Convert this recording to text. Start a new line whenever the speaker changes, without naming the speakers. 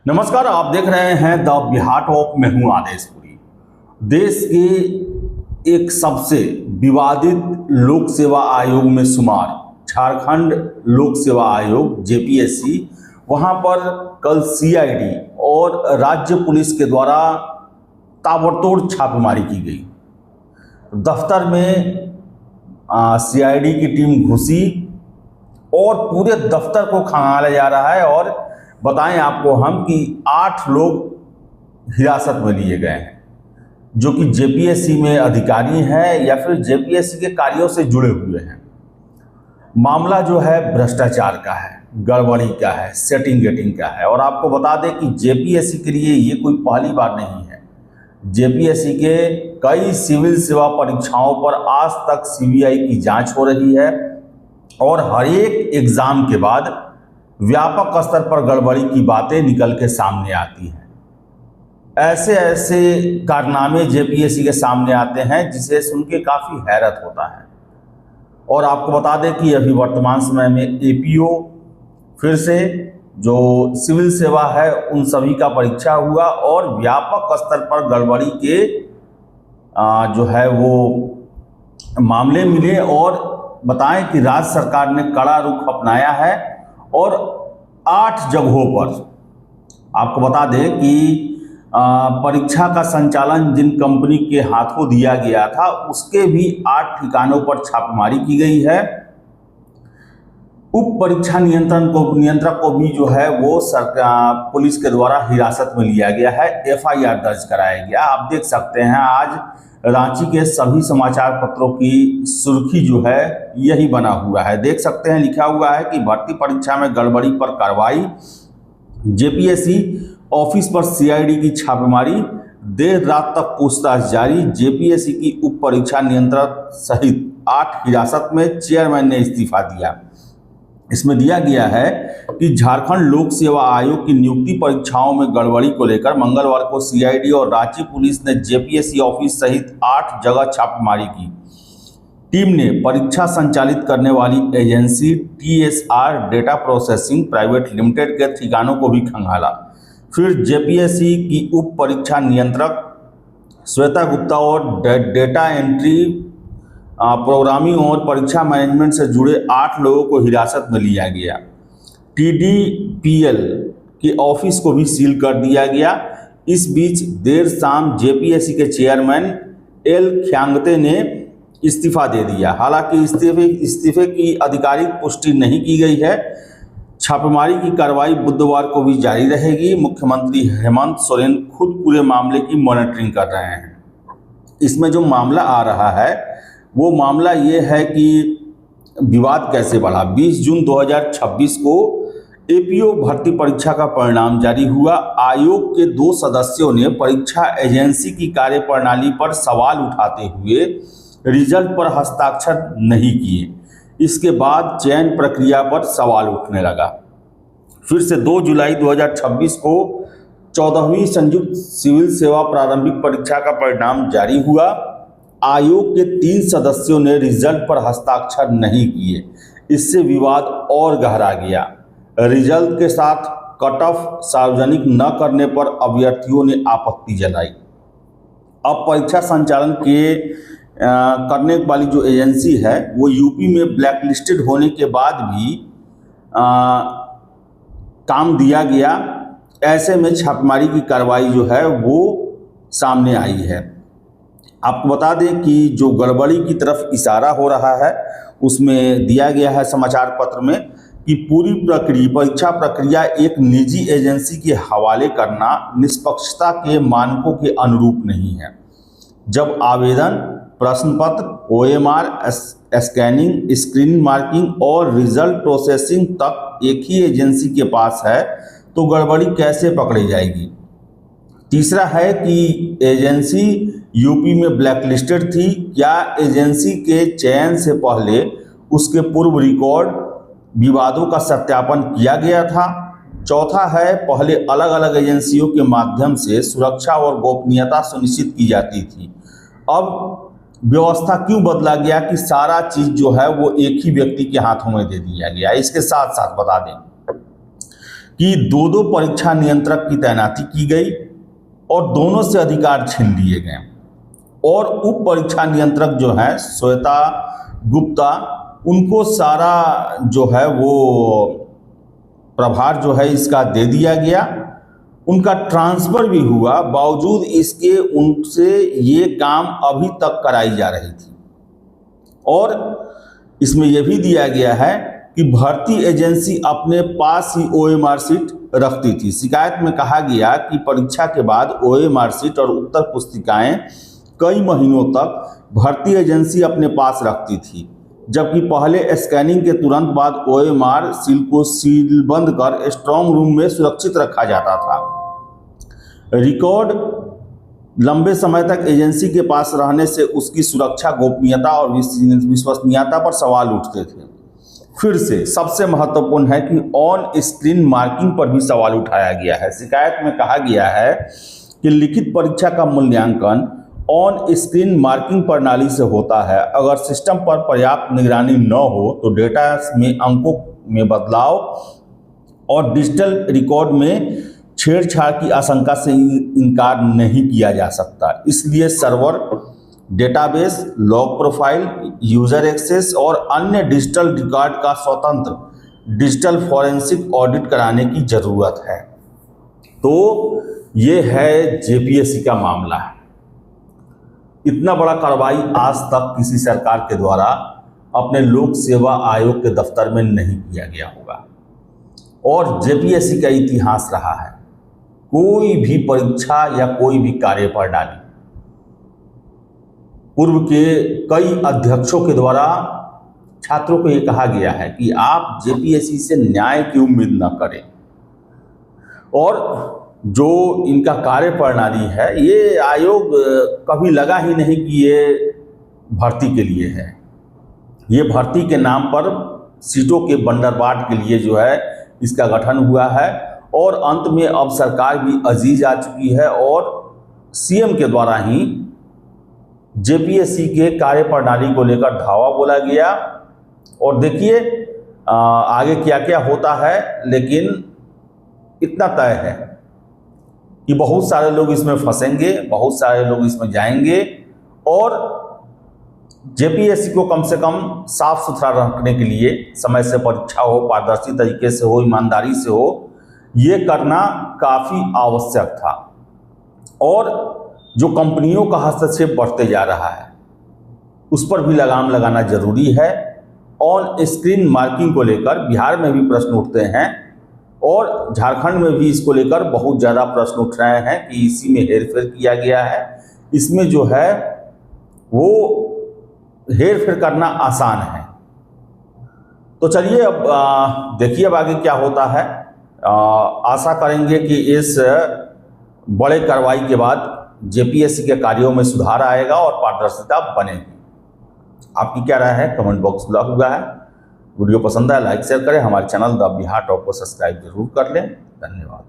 नमस्कार, आप देख रहे हैं द बिहार टॉप। मैं हूं आदेशपुरी। देश के एक सबसे विवादित लोक सेवा आयोग में शुमार झारखंड लोक सेवा आयोग जेपीएससी, वहां पर कल सीआईडी और राज्य पुलिस के द्वारा ताबड़तोड़ छापेमारी की गई। दफ्तर में सीआईडी की टीम घुसी और पूरे दफ्तर को खंगाला जा रहा है। और बताएं आपको हम कि 8 लोग हिरासत में लिए गए हैं, जो कि जेपीएससी में अधिकारी हैं या फिर जेपीएससी के कार्यों से जुड़े हुए हैं। मामला जो है भ्रष्टाचार का है, गड़बड़ी का है, सेटिंग गेटिंग का है। और आपको बता दें कि जेपीएससी के लिए ये कोई पहली बार नहीं है। जेपीएससी के कई सिविल सेवा परीक्षाओं पर आज तक सीबीआई की जांच हो रही है और हर एक एग्जाम के बाद व्यापक स्तर पर गड़बड़ी की बातें निकल के सामने आती हैं। ऐसे ऐसे कारनामे जेपीएससी के सामने आते हैं जिसे सुन के काफ़ी हैरत होता है। और आपको बता दें कि अभी वर्तमान समय में एपीओ फिर से जो सिविल सेवा है उन सभी का परीक्षा हुआ और व्यापक स्तर पर गड़बड़ी के जो है वो मामले मिले। और बताएं कि राज्य सरकार ने कड़ा रुख अपनाया है और 8 जगहों पर आपको बता दें कि परीक्षा का संचालन जिन कंपनी के हाथों दिया गया था उसके भी 8 ठिकानों पर छापेमारी की गई है। उप परीक्षा नियंत्रक को भी जो है वो सरकार पुलिस के द्वारा हिरासत में लिया गया है, एफआईआर दर्ज कराया गया। आप देख सकते हैं आज रांची के सभी समाचार पत्रों की सुर्खी जो है यही बना हुआ है। देख सकते हैं लिखा हुआ है कि भर्ती परीक्षा में गड़बड़ी पर कार्रवाई, जेपीएससी ऑफिस पर सीआईडी की छापेमारी, देर रात तक पूछताछ जारी। जेपीएससी की उप परीक्षा नियंत्रक सहित 8 हिरासत में, चेयरमैन ने इस्तीफा दिया। इसमें दिया गया है कि झारखंड लोक सेवा आयोग की नियुक्ति परीक्षाओं में गड़बड़ी को लेकर मंगलवार को सीआईडी और राज्य पुलिस ने जेपीएससी ऑफिस सहित 8 जगह छापेमारी की। टीम ने परीक्षा संचालित करने वाली agency TSR data processing private limited के ठिकानों को भी खंगाला। फिर जेपीएससी की उप परीक्षा नियंत्रक श्वेता गुप्ता और डेटा एंट्री प्रोग्रामिंग और परीक्षा मैनेजमेंट से जुड़े 8 लोगों को हिरासत में लिया गया। टीडीपीएल के ऑफिस को भी सील कर दिया गया। इस बीच देर शाम जेपीएससी के चेयरमैन एल ख्यांगते ने इस्तीफा दे दिया। हालांकि इस्तीफे की आधिकारिक पुष्टि नहीं की गई है। छापेमारी की कार्रवाई बुधवार को भी जारी रहेगी। मुख्यमंत्री हेमंत सोरेन खुद पूरे मामले की मॉनिटरिंग कर रहे हैं। इसमें जो मामला आ रहा है वो मामला ये है कि विवाद कैसे बढ़ा। 20 जून 2026 को एपीओ भर्ती परीक्षा का परिणाम जारी हुआ। आयोग के 2 सदस्यों ने परीक्षा एजेंसी की कार्यप्रणाली पर सवाल उठाते हुए रिजल्ट पर हस्ताक्षर नहीं किए। इसके बाद चयन प्रक्रिया पर सवाल उठने लगा। फिर से 2 जुलाई 2026 को 14वीं संयुक्त सिविल सेवा प्रारंभिक परीक्षा का परिणाम जारी हुआ। आयोग के 3 सदस्यों ने रिजल्ट पर हस्ताक्षर नहीं किए। इससे विवाद और गहरा गया। रिजल्ट के साथ कट ऑफ सार्वजनिक न करने पर अभ्यर्थियों ने आपत्ति जताई। अब परीक्षा संचालन करने वाली जो एजेंसी है वो यूपी में ब्लैकलिस्टेड होने के बाद भी काम दिया गया। ऐसे में छापेमारी की कार्रवाई जो है वो सामने आई है। आपको बता दें कि जो गड़बड़ी की तरफ इशारा हो रहा है उसमें दिया गया है समाचार पत्र में कि पूरी परीक्षा प्रक्रिया एक निजी एजेंसी के हवाले करना निष्पक्षता के मानकों के अनुरूप नहीं है। जब आवेदन, प्रश्न पत्र, ओएमआर, स्कैनिंग, स्क्रीनिंग, मार्किंग और रिजल्ट प्रोसेसिंग तक एक ही एजेंसी के पास है तो गड़बड़ी कैसे पकड़ी जाएगी। तीसरा है कि एजेंसी यूपी में ब्लैकलिस्टेड थी। क्या एजेंसी के चयन से पहले उसके पूर्व रिकॉर्ड विवादों का सत्यापन किया गया था। चौथा है पहले अलग अलग एजेंसियों के माध्यम से सुरक्षा और गोपनीयता सुनिश्चित की जाती थी। अब व्यवस्था क्यों बदला गया कि सारा चीज़ जो है वो एक ही व्यक्ति के हाथों में दे दिया गया। इसके साथ साथ बता दें कि दो दो परीक्षा नियंत्रक की तैनाती की गई और दोनों से अधिकार छीन लिए गए और उप परीक्षा नियंत्रक जो है श्वेता गुप्ता, उनको सारा जो है वो प्रभार जो है इसका दे दिया गया। उनका ट्रांसफ़र भी हुआ, बावजूद इसके उनसे ये काम अभी तक कराई जा रही थी। और इसमें यह भी दिया गया है कि भर्ती एजेंसी अपने पास ही OMR शीट रखती थी। शिकायत में कहा गया कि परीक्षा के बाद OMR शीट और उत्तर पुस्तिकाएं कई महीनों तक भर्ती एजेंसी अपने पास रखती थी, जबकि पहले स्कैनिंग के तुरंत बाद OMR सील को सीलबंद कर स्ट्रांग रूम में सुरक्षित रखा जाता था। रिकॉर्ड लंबे समय तक एजेंसी के पास रहने से उसकी सुरक्षा, गोपनीयता और विश्वसनीयता पर सवाल उठते थे। फिर से सबसे महत्वपूर्ण है कि ऑन स्क्रीन मार्किंग पर भी सवाल उठाया गया है। शिकायत में कहा गया है कि लिखित परीक्षा का मूल्यांकन ऑन स्क्रीन मार्किंग प्रणाली से होता है। अगर सिस्टम पर पर्याप्त निगरानी न हो तो डेटा में अंकों में बदलाव और डिजिटल रिकॉर्ड में छेड़छाड़ की आशंका से इनकार नहीं किया जा सकता। इसलिए server, database, log profile, user access और अन्य डिजिटल रिकॉर्ड का स्वतंत्र डिजिटल फॉरेंसिक ऑडिट कराने की ज़रूरत है। तो ये है जेपीएससी का मामला। इतना बड़ा कार्रवाई आज तक किसी सरकार के द्वारा अपने लोक सेवा आयोग के दफ्तर में नहीं किया गया होगा। और जेपीएससी का इतिहास रहा है, कोई भी परीक्षा या कोई भी कार्यप्रणाली पूर्व के कई अध्यक्षों के द्वारा छात्रों को ये कहा गया है कि आप जेपीएससी से न्याय की उम्मीद न करें। और जो इनका कार्यप्रणाली है, ये आयोग कभी लगा ही नहीं कि ये भर्ती के लिए है। ये भर्ती के नाम पर सीटों के बंदरबाट के लिए जो है इसका गठन हुआ है। और अंत में अब सरकार भी अजीज आ चुकी है और सीएम के द्वारा ही जेपीएससी के कार्यप्रणाली को लेकर धावा बोला गया। और देखिए आगे क्या क्या होता है, लेकिन इतना तय है कि बहुत सारे लोग इसमें फंसेंगे, बहुत सारे लोग इसमें जाएंगे। और जेपीएससी को कम से कम साफ सुथरा रखने के लिए, समय से परीक्षा हो, पारदर्शी तरीके से हो, ईमानदारी से हो, ये करना काफ़ी आवश्यक था। और जो कंपनियों का हस्तक्षेप बढ़ते जा रहा है उस पर भी लगाम लगाना जरूरी है। ऑन स्क्रीन मार्किंग को लेकर बिहार में भी प्रश्न उठते हैं और झारखंड में भी इसको लेकर बहुत ज़्यादा प्रश्न उठ रहे हैं कि इसी में हेरफेर किया गया है। इसमें जो है वो हेरफेर करना आसान है। तो चलिए अब देखिए अब आगे क्या होता है। आशा करेंगे कि इस बड़े कार्रवाई के बाद जेपीएससी के कार्यों में सुधार आएगा और पारदर्शिता बनेगी। आपकी क्या राय है? कमेंट बॉक्स खुला हुआ है। वीडियो पसंद आए लाइक शेयर करें। हमारे चैनल द बिहार टॉप को सब्सक्राइब जरूर कर लें। धन्यवाद।